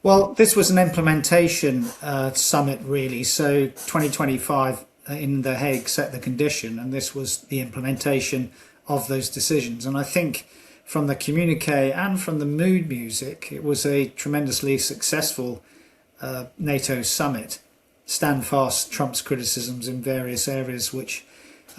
Well, this was an implementation summit, really. So 2025 in The Hague set the condition, and this was the implementation of those decisions. And I think from the communique and from the mood music, it was a tremendously successful NATO summit. Stand fast Trump's criticisms in various areas, which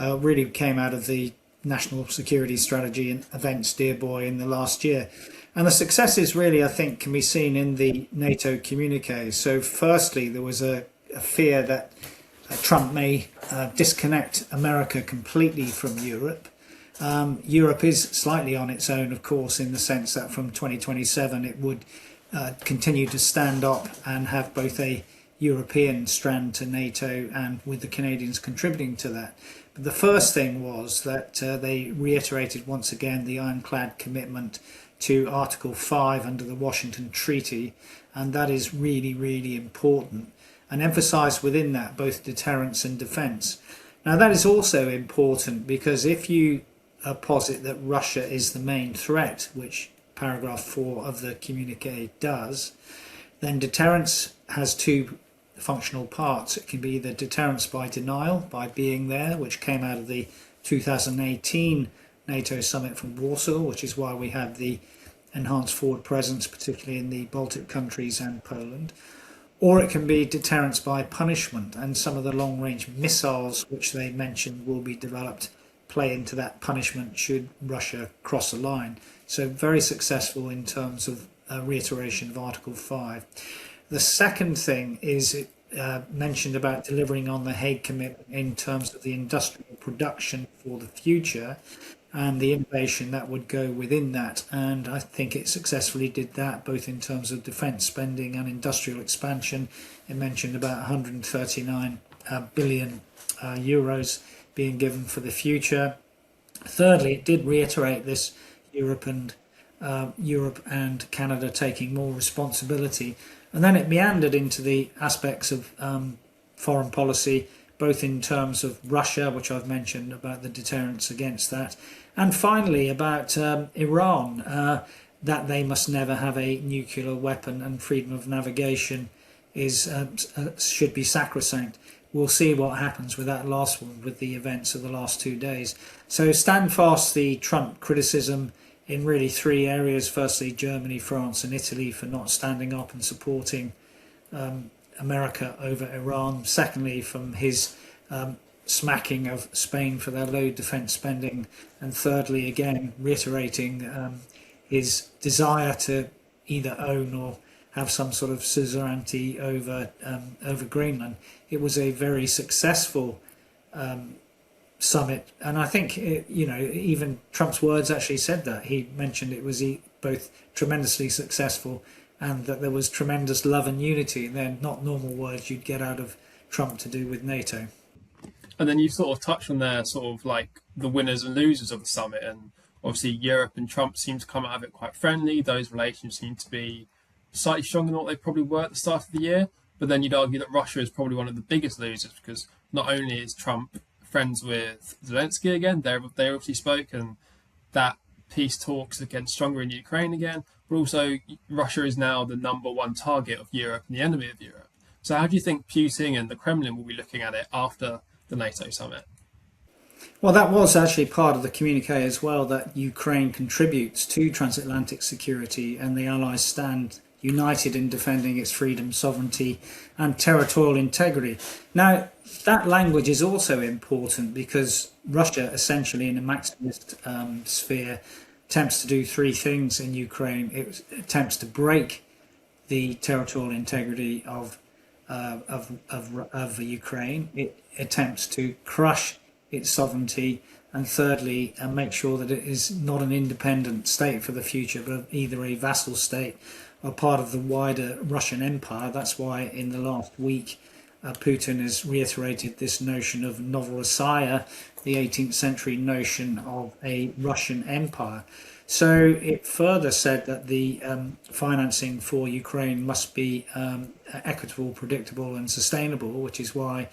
really came out of the national security strategy and events Dear Boy in the last year. And the successes really, I think, can be seen in the NATO communique. So firstly, there was a fear that Trump may disconnect America completely from Europe. Europe is slightly on its own, of course, in the sense that from 2027 it would continue to stand up and have both a European strand to NATO and with the Canadians contributing to that. But the first thing was that they reiterated once again the ironclad commitment to Article 5 under the Washington Treaty, and that is really, really important, and emphasised within that both deterrence and defence. Now that is also important because if you posit that Russia is the main threat, which paragraph 4 of the communique does, then deterrence has two functional parts. It can be the deterrence by denial, by being there, which came out of the 2018 NATO summit from Warsaw, which is why we have the enhanced forward presence, particularly in the Baltic countries and Poland. Or it can be deterrence by punishment, and some of the long-range missiles which they mentioned will be developed play into that punishment should Russia cross a line. So very successful in terms of reiteration of Article 5. The second thing is it mentioned about delivering on the Hague commitment in terms of the industrial production for the future and the innovation that would go within that. And I think it successfully did that, both in terms of defence spending and industrial expansion. It mentioned about 139 billion euros being given for the future. Thirdly, it did reiterate this Europe and Canada taking more responsibility. And then it meandered into the aspects of foreign policy, both in terms of Russia, which I've mentioned about the deterrence against that, and finally about Iran, that they must never have a nuclear weapon and freedom of navigation should be sacrosanct. We'll see what happens with that last one, with the events of the last 2 days. So stand fast the Trump criticism in really three areas. Firstly, Germany, France and Italy for not standing up and supporting America over Iran. Secondly, from his smacking of Spain for their low defence spending. And thirdly, again, reiterating his desire to either own or have some sort of suzerainty over Greenland. It was a very successful summit, and I think even Trump's words actually said that. He mentioned it was both tremendously successful and that there was tremendous love and unity. They're not normal words you'd get out of Trump to do with NATO. And then you sort of touched on there sort of like the winners and losers of the summit, and obviously Europe and Trump seem to come out of it quite friendly. Those relations seem to be slightly stronger than what they probably were at the start of the year. But then you'd argue that Russia is probably one of the biggest losers, because not only is Trump friends with Zelensky again, they obviously spoke, and that peace talks are getting stronger in Ukraine again, but also Russia is now the number one target of Europe and the enemy of Europe. So how do you think Putin and the Kremlin will be looking at it after the NATO summit? Well, that was actually part of the communique as well, that Ukraine contributes to transatlantic security and the Allies stand united in defending its freedom, sovereignty and territorial integrity. Now, that language is also important because Russia, essentially in a maximalist sphere, attempts to do three things in Ukraine. It attempts to break the territorial integrity of Ukraine. It attempts to crush its sovereignty, and thirdly, make sure that it is not an independent state for the future, but either a vassal state or part of the wider Russian Empire. That's why in the last week Putin has reiterated this notion of Novorossiya, the 18th century notion of a Russian Empire. So it further said that the financing for Ukraine must be equitable, predictable and sustainable, which is why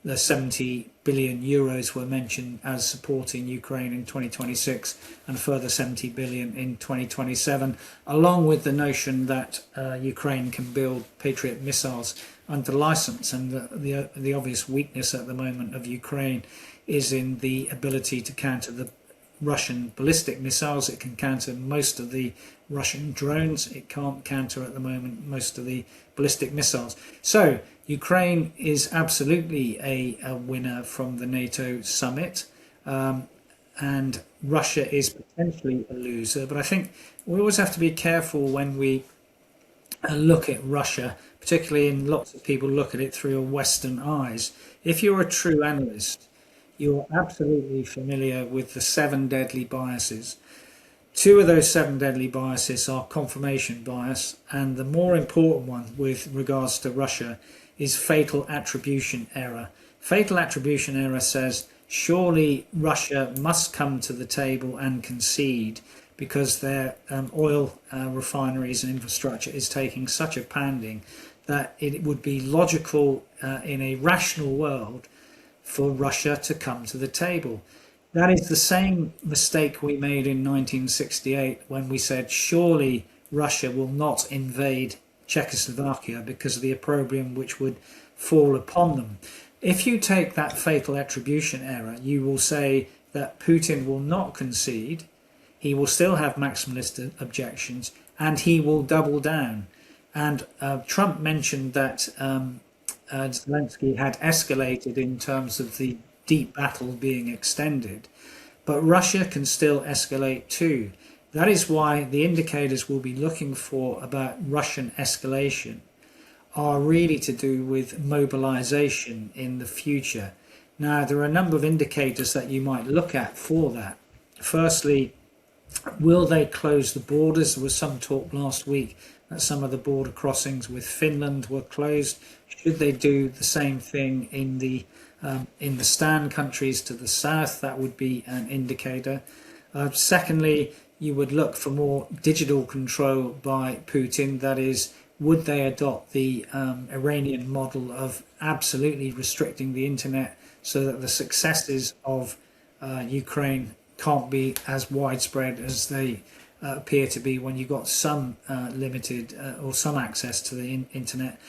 the 70 billion euros were mentioned as supporting Ukraine in 2026 and a further 70 billion in 2027, along with the notion that Ukraine can build Patriot missiles under license. And the obvious weakness at the moment of Ukraine is in the ability to counter the Russian ballistic missiles. It can counter most of the Russian drones. It can't counter at the moment most of the ballistic missiles. So Ukraine is absolutely a winner from the NATO summit, and Russia is potentially a loser. But I think we always have to be careful when we look at Russia, particularly in lots of people look at it through Western eyes. If you're a true analyst, you're absolutely familiar with the 7 deadly biases. 2 of those 7 deadly biases are confirmation bias, and the more important one with regards to Russia is fatal attribution error. Fatal attribution error says surely Russia must come to the table and concede because their oil refineries and infrastructure is taking such a pounding that it would be logical in a rational world for Russia to come to the table. That is the same mistake we made in 1968 when we said surely Russia will not invade Czechoslovakia because of the opprobrium which would fall upon them. If you take that fatal attribution error, you will say that Putin will not concede, he will still have maximalist objections, and he will double down. And Trump mentioned that Zelensky had escalated in terms of the deep battle being extended, but Russia can still escalate too. That is why the indicators we'll be looking for about Russian escalation are really to do with mobilization in the future. Now, there are a number of indicators that you might look at for that. Firstly, will they close the borders? There was some talk last week that some of the border crossings with Finland were closed. Should they do the same thing in the Stan countries to the south? That would be an indicator. Secondly, you would look for more digital control by Putin. That is, would they adopt the Iranian model of absolutely restricting the internet so that the successes of Ukraine can't be as widespread as they appear to be when you've got some limited or some access to the internet.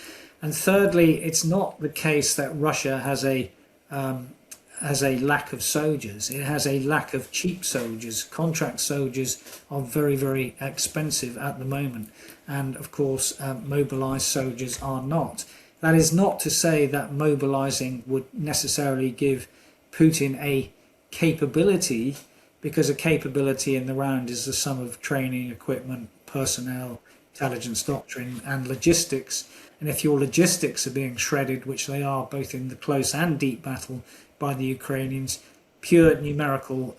And thirdly, it's not the case that Russia has a lack of soldiers. It has a lack of cheap soldiers. Contract soldiers are very, very expensive at the moment. And of course, mobilized soldiers are not. That is not to say that mobilizing would necessarily give Putin a capability, because a capability in the round is the sum of training, equipment, personnel, intelligence doctrine, and logistics. And if your logistics are being shredded, which they are both in the close and deep battle by the Ukrainians, pure numerical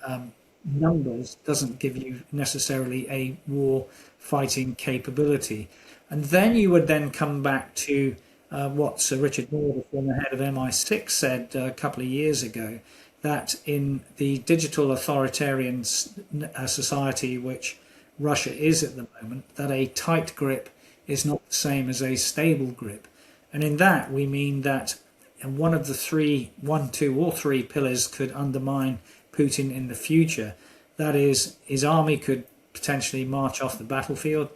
numbers doesn't give you necessarily a war fighting capability. And then you would then come back to what Sir Richard Moore, the former head of MI6, said a couple of years ago, that in the digital authoritarian society which Russia is at the moment, that a tight grip is not the same as a stable grip. And in that we mean that one of the one, two or three pillars could undermine Putin in the future. That is, his army could potentially march off the battlefield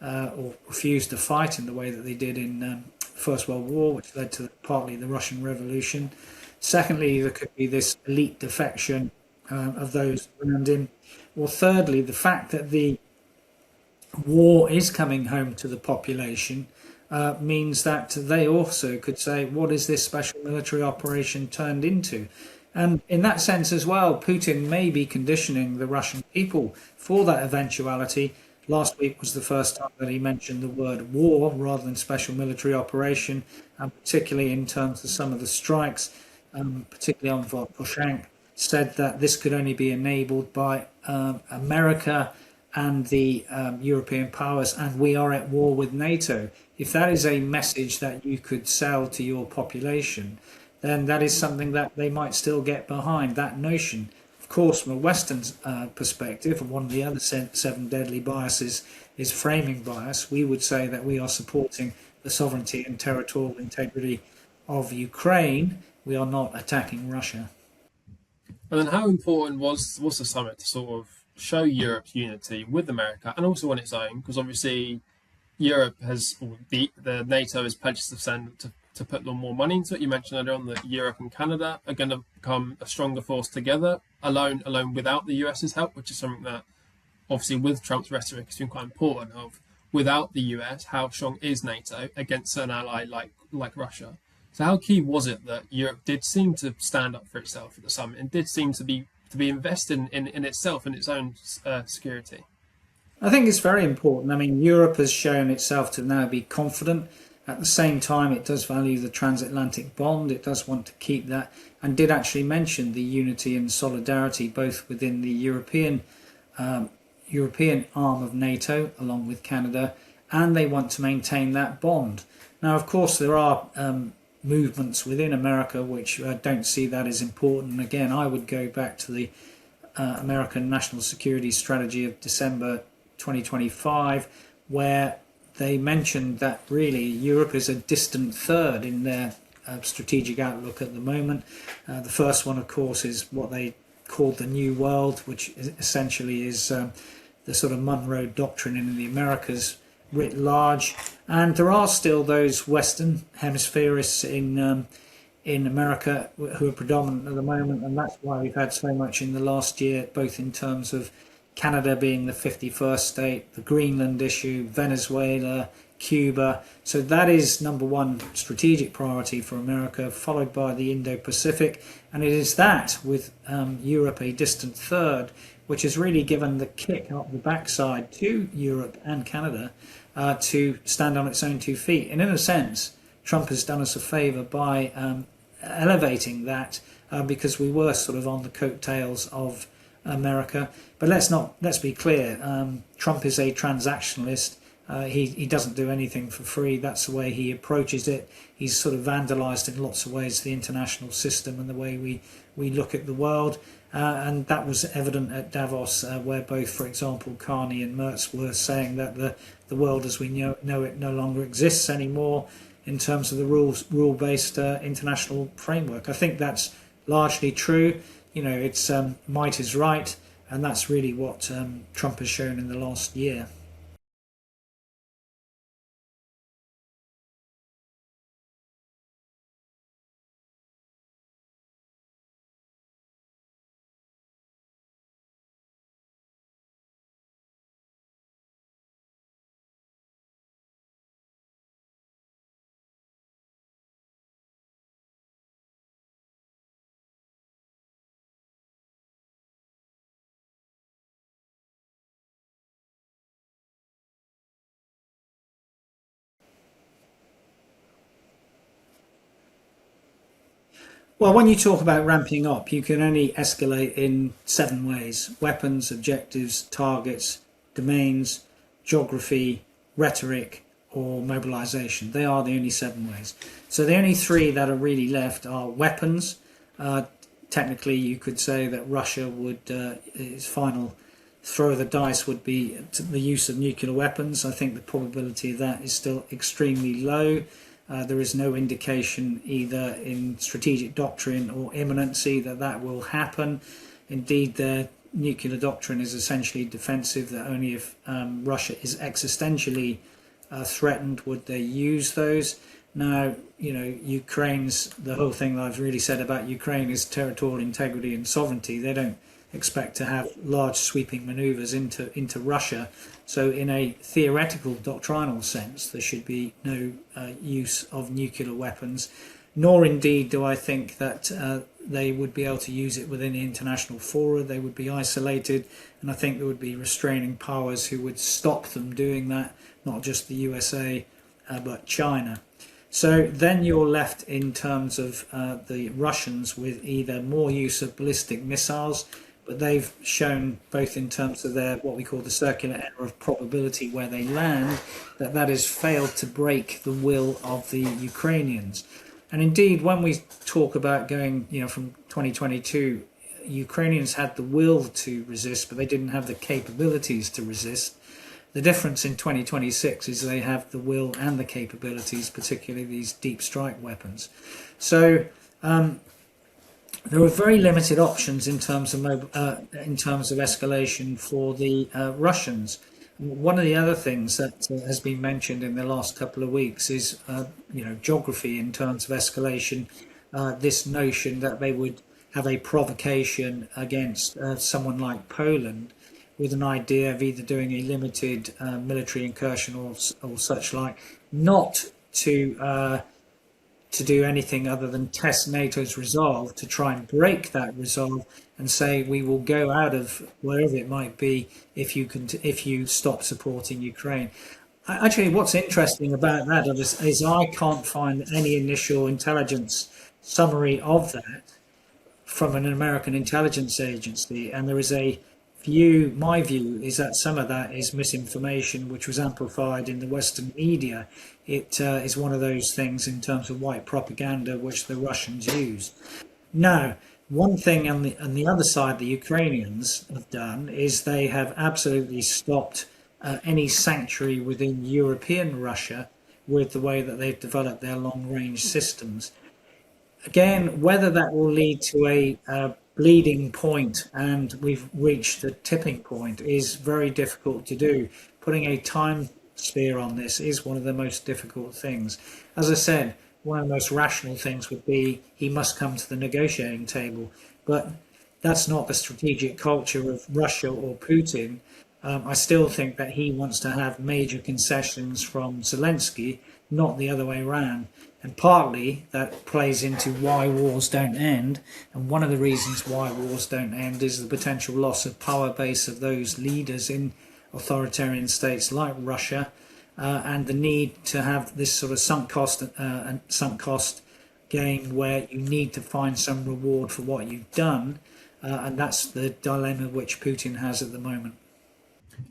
or refuse to fight in the way that they did in the First World War, which led to partly the Russian Revolution. Secondly, there could be this elite defection of those around him. Or thirdly, the fact that the war is coming home to the population means that they also could say, what is this special military operation turned into? And in that sense as well, Putin may be conditioning the Russian people for that eventuality. Last week was the first time that he mentioned the word war rather than special military operation, and particularly in terms of some of the strikes, particularly on Vladimir, said that this could only be enabled by America and the European powers, and we are at war with NATO. If that is a message that you could sell to your population, then that is something that they might still get behind, that notion. Of course, from a Western perspective, and one of the other 7 deadly biases is framing bias, we would say that we are supporting the sovereignty and territorial integrity of Ukraine, we are not attacking Russia. And then how important was the summit to sort of show Europe's unity with America and also on its own? Because obviously Europe has, or the NATO has pledged to send to put more money into it. You mentioned earlier on that Europe and Canada are going to become a stronger force together, alone without the US's help, which is something that obviously with Trump's rhetoric has been quite important. Of without the US, how strong is NATO against an ally like Russia? So how key was it that Europe did seem to stand up for itself at the summit and did seem to be invested in itself and its own security? I think it's very important. I mean, Europe has shown itself to now be confident. At the same time, it does value the transatlantic bond. It does want to keep that, and did actually mention the unity and solidarity both within the European arm of NATO, along with Canada, and they want to maintain that bond. Now, of course, there are movements within America which don't see that as important. And again, I would go back to the American National Security Strategy of December 2025, where they mentioned that really Europe is a distant third in their strategic outlook at the moment. The first one, of course, is what they called the New World, which essentially is the sort of Monroe Doctrine in the Americas writ large. And there are still those Western hemispherists in America who are predominant at the moment, and that's why we've had so much in the last year, both in terms of Canada being the 51st state, the Greenland issue, Venezuela, Cuba. So that is number one strategic priority for America, followed by the Indo-Pacific. And it is that, with Europe a distant third, which has really given the kick up the backside to Europe and Canada to stand on its own 2 feet. And in a sense, Trump has done us a favour by elevating that because we were sort of on the coattails of America. But let's be clear. Trump is a transactionalist. He doesn't do anything for free. That's the way he approaches it. He's sort of vandalised in lots of ways the international system and the way we look at the world. And that was evident at Davos, where both, for example, Carney and Merz were saying that the world as we know it no longer exists anymore in terms of the rule-based international framework. I think that's largely true. You know, it's might is right, and that's really what Trump has shown in the last year. Well, when you talk about ramping up, you can only escalate in 7 ways: weapons, objectives, targets, domains, geography, rhetoric, or mobilization. They are the only 7 ways. So the only 3 that are really left are weapons. Technically, you could say that Russia would, its final throw of the dice would be the use of nuclear weapons. I think the probability of that is still extremely low. There is no indication either in strategic doctrine or imminency that that will happen. Indeed, their nuclear doctrine is essentially defensive, that only if Russia is existentially threatened would they use those. Now, you know, the whole thing that I've really said about Ukraine is territorial integrity and sovereignty. They don't expect to have large sweeping maneuvers into Russia. So in a theoretical doctrinal sense, there should be no use of nuclear weapons, nor indeed do I think that they would be able to use it within the international fora. They would be isolated, and I think there would be restraining powers who would stop them doing that, not just the USA, but China. So then you're left in terms of the Russians with either more use of ballistic missiles, but they've shown both in terms of their what we call the circular error of probability where they land, that has failed to break the will of the Ukrainians. And indeed, when we talk about going, from 2022, Ukrainians had the will to resist, but they didn't have the capabilities to resist. The difference in 2026 is they have the will and the capabilities, particularly these deep strike weapons. So there are very limited options in terms of escalation for the Russians. One of the other things that has been mentioned in the last couple of weeks is, geography in terms of escalation. This notion that they would have a provocation against someone like Poland, with an idea of either doing a limited military incursion or such like, not to do anything other than test NATO's resolve, to try and break that resolve and say we will go out of wherever it might be if you stop supporting Ukraine. Actually, what's interesting about that is I can't find any initial intelligence summary of that from an American intelligence agency, and there is my view is that some of that is misinformation which was amplified in the Western media. It is one of those things in terms of white propaganda which the Russians use. Now, one thing on the other side the Ukrainians have done is they have absolutely stopped any sanctuary within European Russia with the way that they've developed their long-range systems. Again, whether that will lead to a bleeding point and we've reached a tipping point is very difficult to do. Putting a time sphere on this is one of the most difficult things. As I said, one of the most rational things would be he must come to the negotiating table, but that's not the strategic culture of Russia or Putin. I still think that he wants to have major concessions from Zelensky, not the other way around. And partly that plays into why wars don't end. And one of the reasons why wars don't end is the potential loss of power base of those leaders in authoritarian states like Russia, and the need to have this sort of sunk cost game where you need to find some reward for what you've done. And that's the dilemma which Putin has at the moment.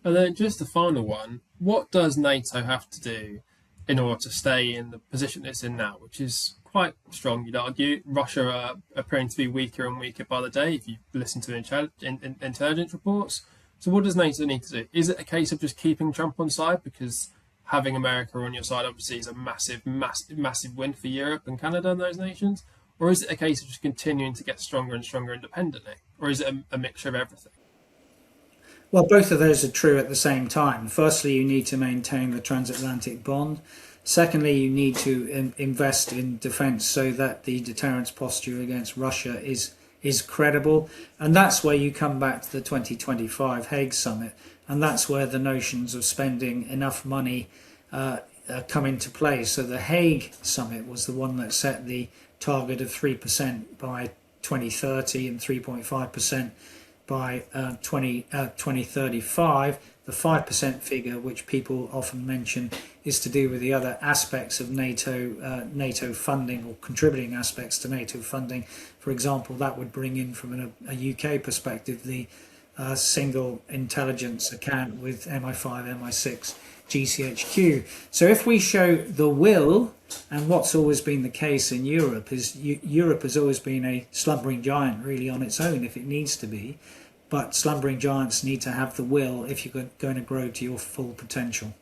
And then just the final one, what does NATO have to do in order to stay in the position it's in now, which is quite strong, you'd argue? Russia are appearing to be weaker and weaker by the day if you listen to intelligence reports. So what does NATO need to do? Is it a case of just keeping Trump on side, because having America on your side obviously is a massive win for Europe and Canada and those nations? Or is it a case of just continuing to get stronger and stronger independently? Or is it a mixture of everything? Well, both of those are true at the same time. Firstly, you need to maintain the transatlantic bond. Secondly, you need to invest in defence so that the deterrence posture against Russia is credible. And that's where you come back to the 2025 Hague Summit. And that's where the notions of spending enough money come into play. So the Hague Summit was the one that set the target of 3% by 2030 and 3.5% by 2035. The 5% figure, which people often mention, is to do with the other aspects of NATO funding, or contributing aspects to NATO funding. For example, that would bring in, from a UK perspective, the single intelligence account with MI5, MI6, GCHQ. So if we show the will, and what's always been the case in Europe is Europe has always been a slumbering giant really on its own if it needs to be, but slumbering giants need to have the will if you're going to grow to your full potential.